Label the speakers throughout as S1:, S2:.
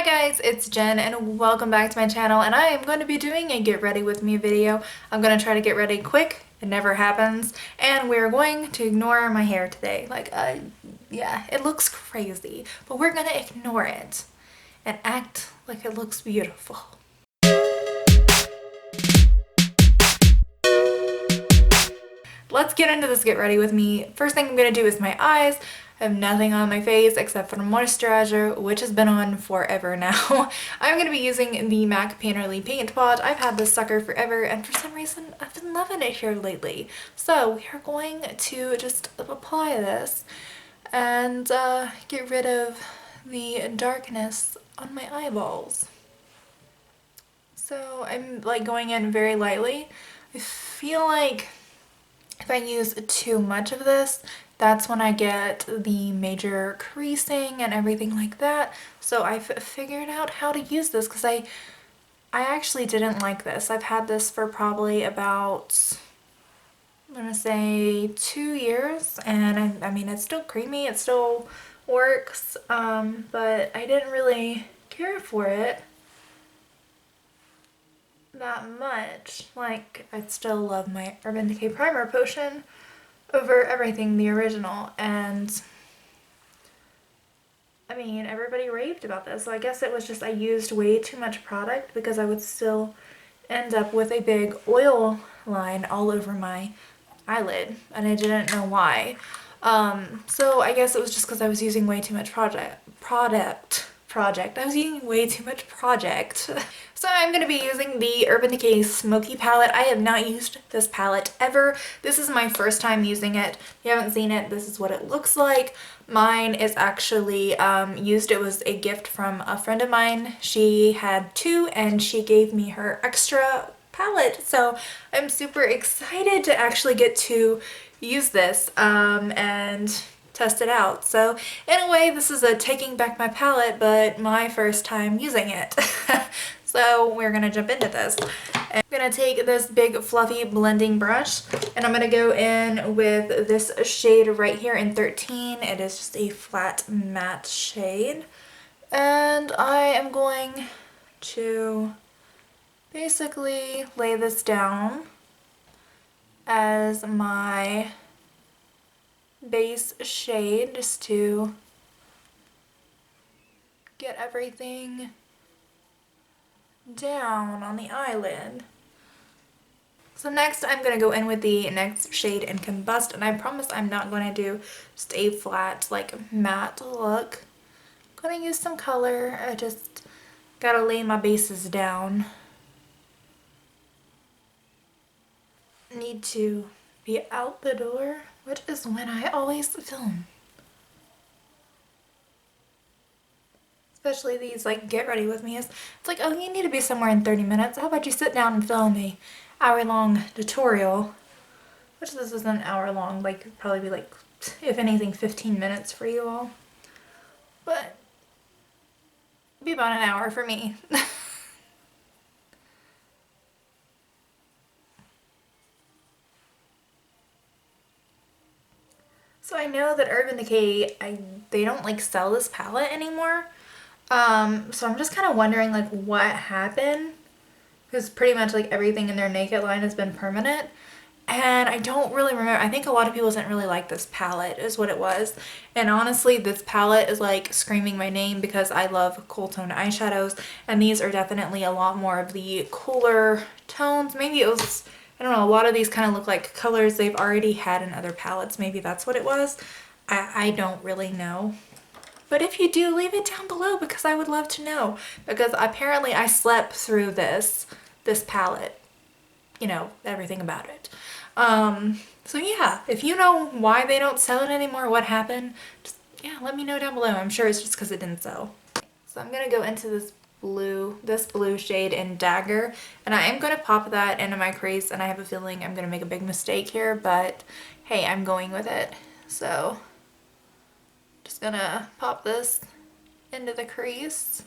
S1: Hi guys, it's Jen and welcome back to my channel, and I am going to be doing a get ready with me video. I'm going to try to get ready quick. It never happens. And we're going to ignore my hair today. Yeah, it looks crazy, but we're going to ignore it and act like it looks beautiful. Let's get into this get ready with me. First thing I'm going to do is my eyes. I have nothing on my face except for moisturizer, which has been on forever now. I'm going to be using the MAC Painterly Paint Pot. I've had this sucker forever, and for some reason I've been loving it here lately. So we are going to just apply this and get rid of the darkness on my eyeballs. So I'm like going in very lightly. I feel like if I use too much of this, that's when I get the major creasing and everything like that. So I've figured out how to use this because I actually didn't like this. I've had this for probably about, I'm gonna say 2 years, and I mean it's still creamy, it still works, but I didn't really care for it that much. Like, I still love my Urban Decay Primer Potion over everything, the original, and I mean everybody raved about this, so I guess it was just I used way too much product because I would still end up with a big oil line all over my eyelid, and I didn't know why. So I guess it was just because I was using way too much project. I was using way too much project. So I'm going to be using the Urban Decay Smokey palette. I have not used this palette ever. This is my first time using it. If you haven't seen it, this is what it looks like. Mine is actually used. It was a gift from a friend of mine. She had two and she gave me her extra palette. So I'm super excited to actually get to use this and test it out. So in a way, this is a taking back my palette, but my first time using it. So we're gonna jump into this. And I'm gonna take this big fluffy blending brush and I'm gonna go in with this shade right here in 13. It is just a flat matte shade. And I am going to basically lay this down as my base shade just to get everything down on the eyelid. So next I'm going to go in with the next shade in Combust, and I promise I'm not going to do just a flat like matte look. I'm going to use some color. I just gotta lay my bases down. Need to be out the door, which is when I always film. Especially these like get ready with me. It's like, oh, you need to be somewhere in 30 minutes. How about you sit down and film a hour-long tutorial? Which this is an hour long, like probably be like, if anything, 15 minutes for you all. But it'd be about an hour for me. So I know that Urban Decay, they don't like sell this palette anymore. So I'm just kind of wondering like what happened, because pretty much like everything in their Naked line has been permanent, and I don't really remember. I think a lot of people didn't really like this palette is what it was, and honestly this palette is like screaming my name because I love cool tone eyeshadows, and these are definitely a lot more of the cooler tones. Maybe it was, I don't know, a lot of these kind of look like colors they've already had in other palettes. Maybe that's what it was. I don't really know. But if you do, leave it down below because I would love to know. Because apparently I slept through this palette. You know, everything about it. So yeah, if you know why they don't sell it anymore, what happened, just, yeah, let me know down below. I'm sure it's just because it didn't sell. So I'm going to go into this blue shade in Dagger. And I am going to pop that into my crease. And I have a feeling I'm going to make a big mistake here. But hey, I'm going with it. So just gonna pop this into the crease.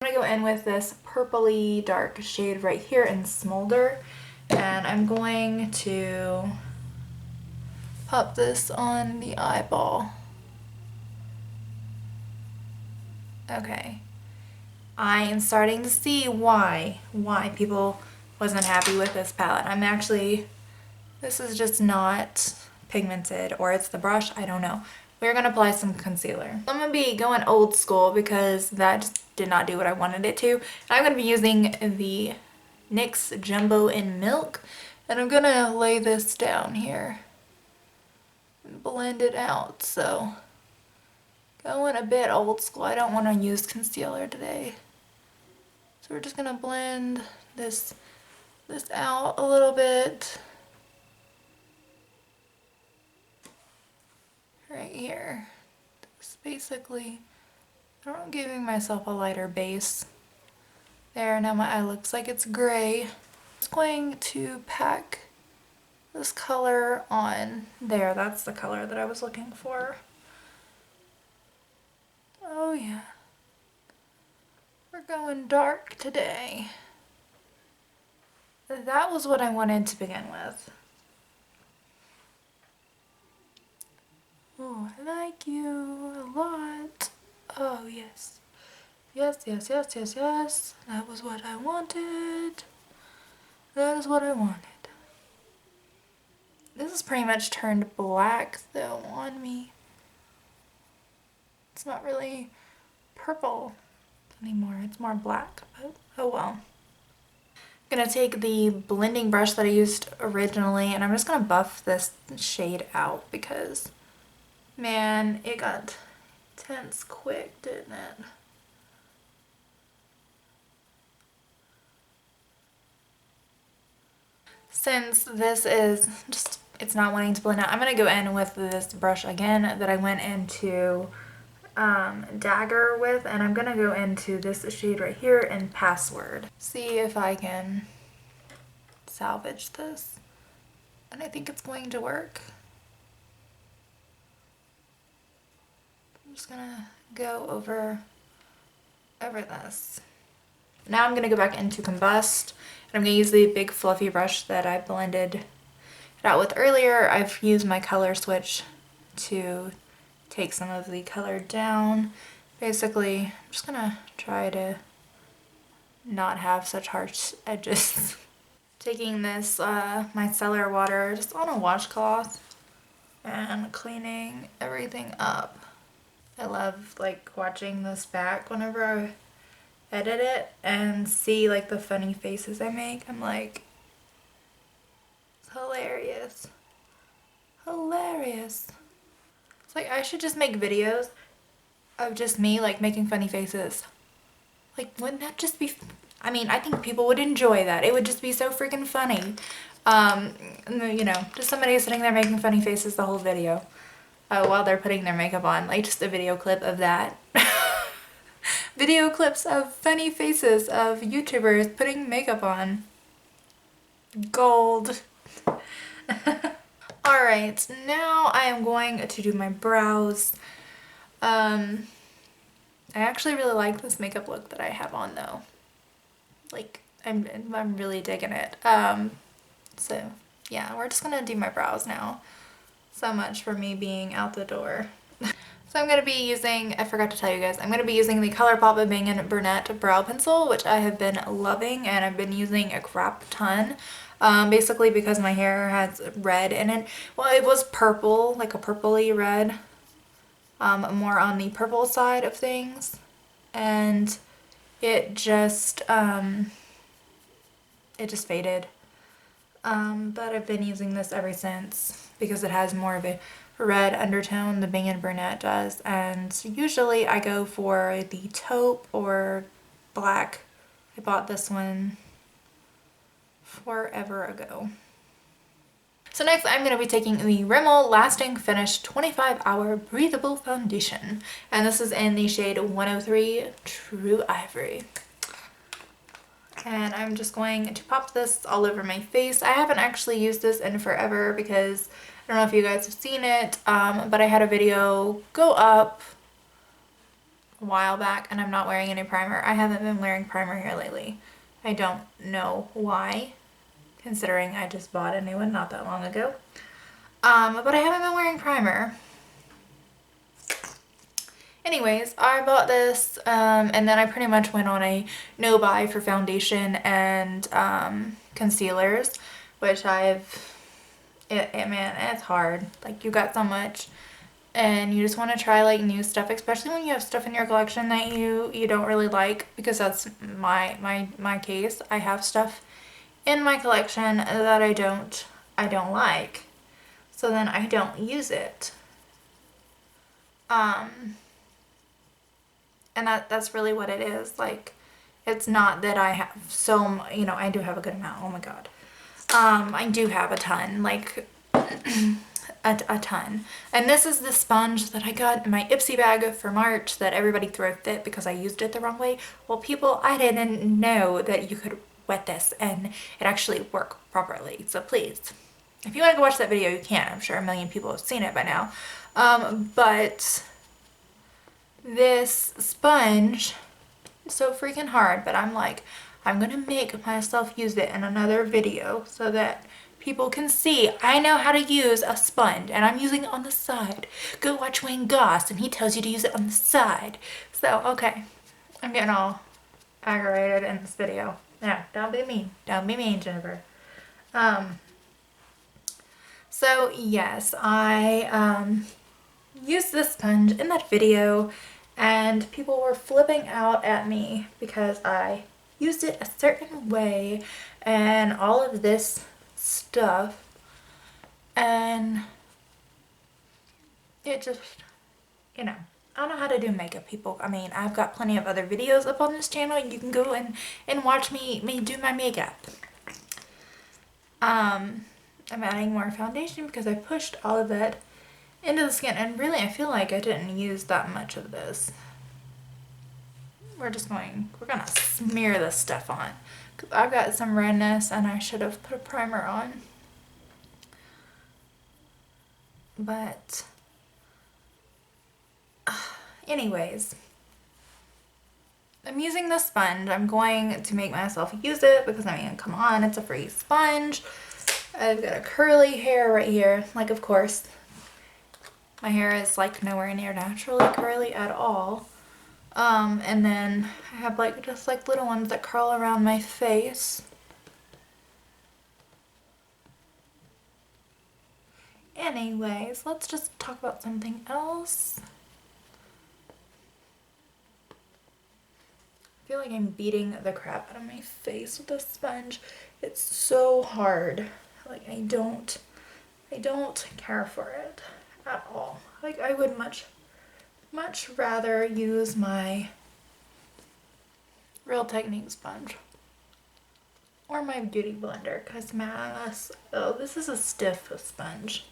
S1: I'm gonna go in with this purpley dark shade right here in Smolder, and I'm going to pop this on the eyeball. Okay. I am starting to see why people wasn't happy with this palette. This is just not pigmented, or it's the brush, I don't know. We're gonna apply some concealer. I'm gonna be going old school because that just did not do what I wanted it to. I'm gonna be using the NYX Jumbo in Milk, and I'm gonna lay this down here and blend it out. So going a bit old school. I don't want to use concealer today. So we're just gonna blend this out a little bit. Right here. Just basically, I'm giving myself a lighter base. There, now my eye looks like it's gray. I'm just going to pack this color on there. That's the color that I was looking for. Oh yeah. We're going dark today. That was what I wanted to begin with. Oh, I like you a lot. Oh, yes. Yes, yes, yes, yes, yes. That was what I wanted. That is what I wanted. This is pretty much turned black, though, on me. It's not really purple anymore. It's more black, but oh well. I'm gonna take the blending brush that I used originally, and I'm just gonna buff this shade out because, man, it got tense quick, didn't it? Since this is just, it's not wanting to blend out, I'm gonna go in with this brush again that I went into Dagger with, and I'm gonna go into this shade right here in Password. See if I can salvage this, and I think it's going to work. I'm just gonna go over this. Now I'm gonna go back into Combust, and I'm gonna use the big fluffy brush that I blended it out with earlier. I've used my color switch to take some of the color down. Basically, I'm just gonna try to not have such harsh edges. Taking this micellar water just on a washcloth and cleaning everything up. I love like watching this back whenever I edit it and see like the funny faces I make. I'm like, it's hilarious. Hilarious. It's like I should just make videos of just me like making funny faces. Like, wouldn't that just be, I mean, I think people would enjoy that. It would just be so freaking funny. You know, just somebody sitting there making funny faces the whole video while they're putting their makeup on. Like just a video clip of that. Video clips of funny faces of YouTubers putting makeup on. Gold. Alright, now I am going to do my brows. I actually really like this makeup look that I have on though. Like, I'm really digging it. So yeah, we're just gonna do my brows now. So much for me being out the door. So I'm gonna be using, I forgot to tell you guys, I'm gonna be using the ColourPop Bangin Brunette brow pencil, which I have been loving, and I've been using a crap ton. Basically because my hair has red in it. Well, it was purple, like a purpley red. More on the purple side of things. And it just faded. But I've been using this ever since because it has more of a red undertone, the Bangin Brunette does, and usually I go for the taupe or black. I bought this one forever ago. So next I'm going to be taking the Rimmel Lasting Finish 25 Hour Breathable Foundation, and this is in the shade 103 True Ivory. And I'm just going to pop this all over my face. I haven't actually used this in forever because I don't know if you guys have seen it, but I had a video go up a while back and I'm not wearing any primer. I haven't been wearing primer here lately. I don't know why, considering I just bought a new one not that long ago. But I haven't been wearing primer. Anyways, I bought this, and then I pretty much went on a no-buy for foundation and concealers, which man, it's hard. Like, you got so much, and you just want to try, like, new stuff, especially when you have stuff in your collection that you don't really like, because that's my case. I have stuff in my collection that I don't like, so then I don't use it. And that's really what it is. Like, it's not that I have so, you know, I do have a good amount. Oh my god. I do have a ton, like a ton. And this is the sponge that I got in my Ipsy bag for March that everybody threw a fit because I used it the wrong way. Well, people, I didn't know that you could wet this and it actually work properly. So please, if you want to go watch that video, you can. I'm sure a million people have seen it by now. But this sponge is so freaking hard, but I'm like, I'm gonna make myself use it in another video so that people can see I know how to use a sponge, and I'm using it on the side. Go watch Wayne Goss and he tells you to use it on the side. So, okay, I'm getting all aggravated in this video. Yeah, don't be mean. Don't be mean, Jennifer. So yes, I used this sponge in that video and people were flipping out at me because I used it a certain way and all of this stuff, and it just, you know, I don't know how to do makeup, people. I mean, I've got plenty of other videos up on this channel. You can go and watch me do my makeup. I'm adding more foundation because I pushed all of that into the skin, and really I feel like I didn't use that much of this. We're gonna smear this stuff on because I've got some redness and I should have put a primer on. But anyways, I'm using the sponge. I'm going to make myself use it because, I mean, come on, it's a free sponge. I've got a curly hair right here. Like, of course, my hair is like nowhere near naturally curly at all. And then I have like just like little ones that curl around my face. Anyways, let's just talk about something else. I feel like I'm beating the crap out of my face with this sponge. It's so hard. Like, I don't care for it at all. Like, I would much rather use my Real Technique sponge or my Beauty Blender, because this is a stiff sponge.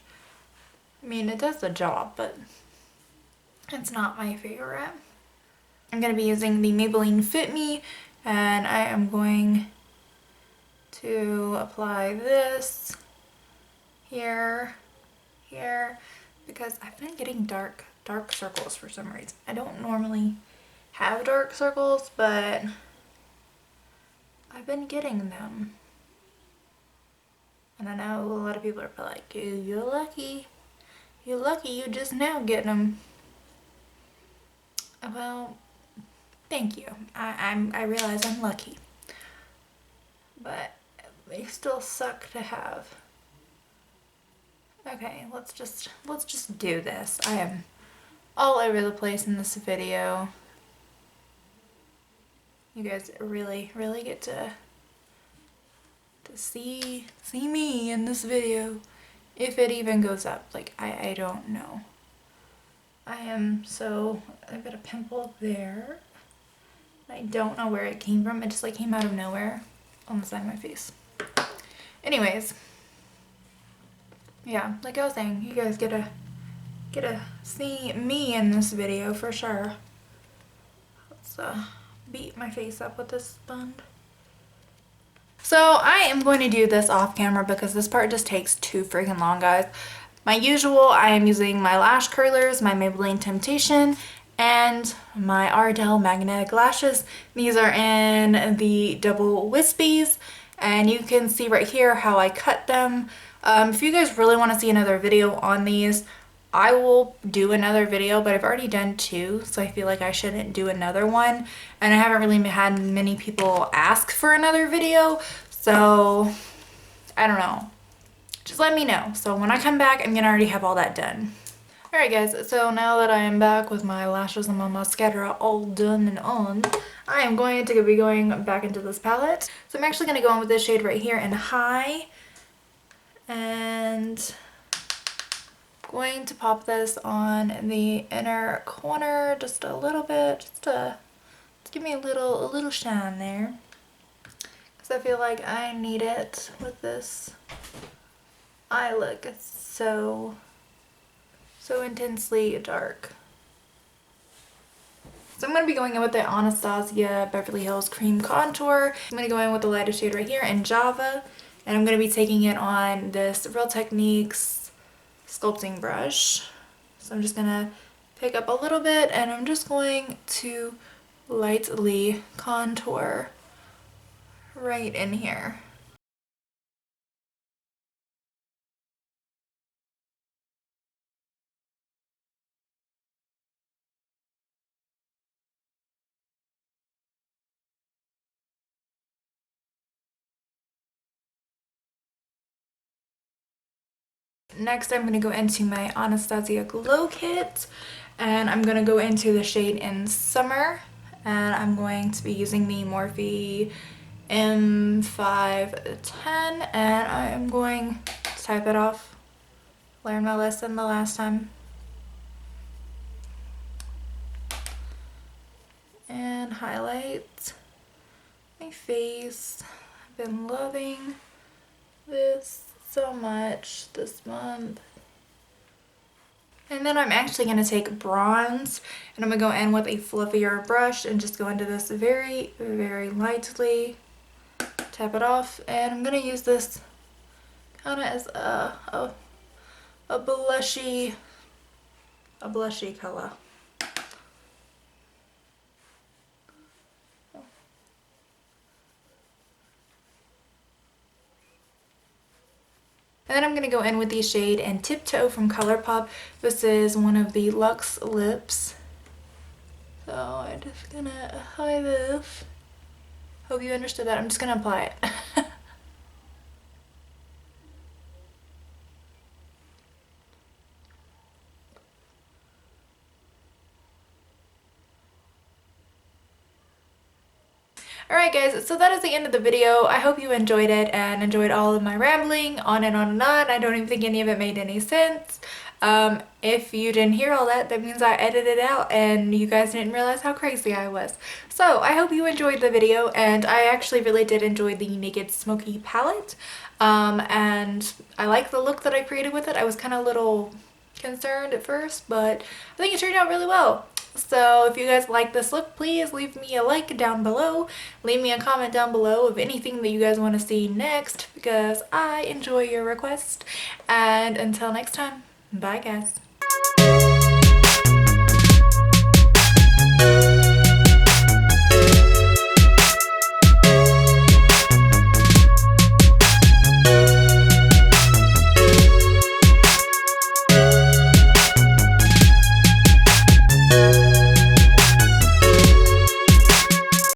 S1: I mean, it does the job, but it's not my favorite. I'm going to be using the Maybelline Fit Me, and I am going to apply this here, because I've been getting dark circles for some reason. I don't normally have dark circles, but I've been getting them. And I know a lot of people are like, you're lucky. You're lucky you just now getting them. Well, thank you. I realize I'm lucky. But they still suck to have. Okay, let's just do this. I am all over the place in this video. You guys really get to see me in this video, if it even goes up. Like, I don't know. I've got a pimple there. I don't know where it came from. It just like came out of nowhere on the side of my face. Anyways, yeah, like I was saying, you guys get to see me in this video for sure. Let's beat my face up with this sponge. So I am going to do this off camera because this part just takes too freaking long, guys. My usual, I am using my lash curlers, my Maybelline Temptation, and my Ardell magnetic lashes. These are in the double wispies, and you can see right here how I cut them. If you guys really want to see another video on these, I will do another video, but I've already done 2, so I feel like I shouldn't do another one, and I haven't really had many people ask for another video, so I don't know. Just let me know. So when I come back, I'm gonna already have all that done. Alright guys, so now that I am back with my lashes and my mascara all done and on, I am going to be going back into this palette. So I'm actually going to go in with this shade right here in High, and going to pop this on the inner corner just a little bit, just to give me a little shine there, because I feel like I need it with this eye look. It's so intensely dark. So I'm going to be going in with the Anastasia Beverly Hills Cream Contour. I'm going to go in with the lightest shade right here in Java, and I'm going to be taking it on this Real Techniques sculpting brush. So I'm just going to pick up a little bit, and I'm just going to lightly contour right in here. Next, I'm going to go into my Anastasia Glow Kit, and I'm going to go into the shade in Summer, and I'm going to be using the Morphe M510, and I am going to type it off. Learn my lesson the last time. And highlight my face. I've been loving this so much this month. And then I'm actually going to take bronze, and I'm going to go in with a fluffier brush and just go into this very, very lightly. Tap it off, and I'm going to use this kind of as a blushy color. And then I'm going to go in with the shade and Tiptoe from ColourPop. This is one of the Luxe lips. So I'm just going to apply this. Hope you understood that. I'm just going to apply it. Alright guys, so that is the end of the video. I hope you enjoyed it and enjoyed all of my rambling on and on and on. I don't even think any of it made any sense. If you didn't hear all that, that means I edited it out and you guys didn't realize how crazy I was. So I hope you enjoyed the video, and I actually really did enjoy the Naked Smokey palette. And I like the look that I created with it. I was kind of a little concerned at first, but I think it turned out really well. So if you guys like this look, please leave me a like down below. Leave me a comment down below of anything that you guys want to see next, because I enjoy your requests. And until next time, bye guys.